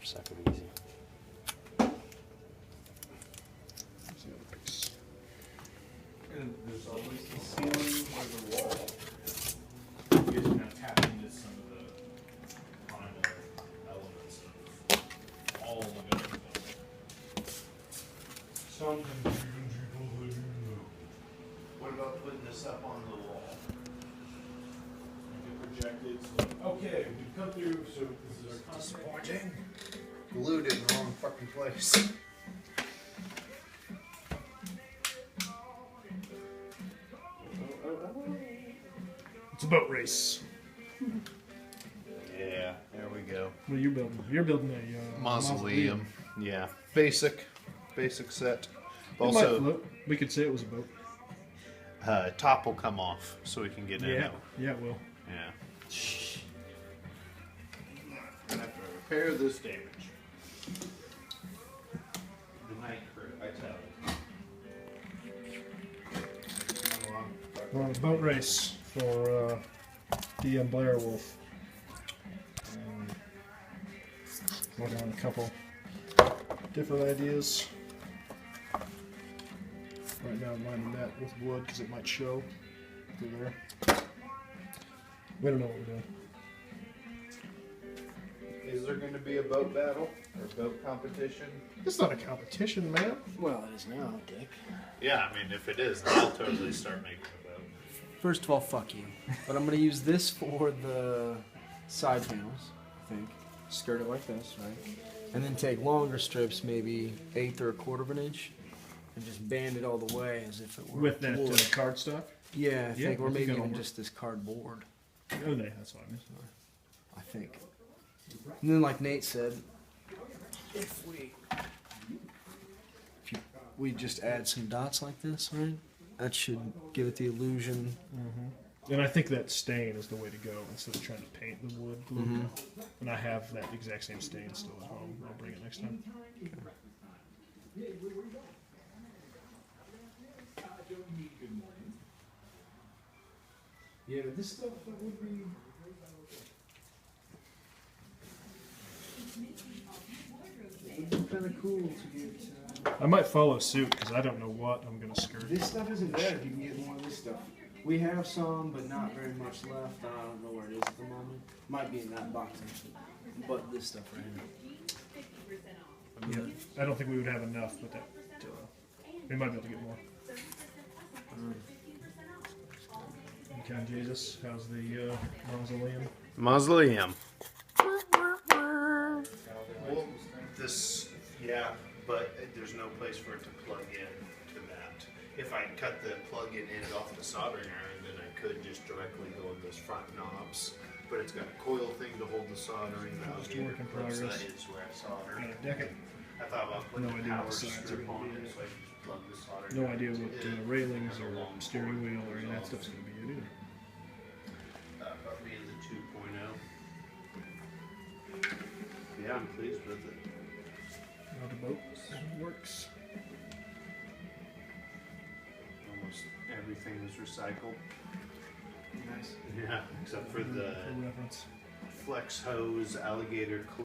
suck it easy. And there's always the ceiling or the wall. You guys can now tap into some of the primal elements of all of the building. What about putting this up on the wall? Make it projected. So, okay, we've come through. So this is our Disappointing. Glued it in the wrong fucking place. It's a boat race. Yeah, there we go. What are you building? You're building a Mausoleum. Yeah. Basic set. It might Also, float. We could say it was a boat. top will come off so we can get in Yeah, it. yeah, it will. Yeah. Gonna have to repair this damage. The night crew, I tell you. We're on a boat race for DM Blair Wolf. Working on a couple different ideas. Right now, I'm lining that with wood because it might show through there. We don't know what we're doing. Is there going to be a boat battle or boat competition? It's not a competition, man. Well, it is now, Dick. Yeah, I mean, if it is, then I'll totally start making a boat. First of all, fuck you. But I'm gonna use this for the side panels, I think. Skirt it like this, right? And then take longer strips, maybe 1/8 or 1/4 of an inch, and just band it all the way as if it were With that wood. card stuff. Yeah, I Yeah, think, or I think maybe that'll even work. just this cardboard. Oh, no, that's what I mean. I think. And then, like Nate said, if we just add some dots like this, right? That should give it the illusion. And I think that stain is the way to go instead of trying to paint the wood glue. Mm-hmm. And I have that exact same stain still as well. I'll bring it next time. Yeah, but this stuff would be. Kind of cool to get. I might follow suit because I don't know what I'm gonna skirt. This stuff isn't bad if you can get more of this stuff. We have some, but not very much left. I don't know where it is at the moment. Might be in that box actually. But this stuff right here. Yeah, I don't think we would have enough, but that we might be able to get more. Okay, Jesus, how's the mausoleum? Mausoleum. Well, this, yeah, but there's no place for it to plug in to that. If I cut the plug-in end off the soldering iron, then I could just directly go in those front knobs. But it's got a coil thing to hold the soldering. Just work in progress. That is where I soldered. Got a deck. I thought about putting No a idea power what the sides are strip gonna on be. it so I could just plug the soldering No iron idea into what it. railings And or a long steering cord wheel or any of that goes stuff's gonna be in either. About being the 2.0. Yeah, I'm pleased with it. How the boat works. Almost everything is recycled. Nice. Yeah, except for the For reference. flex hose alligator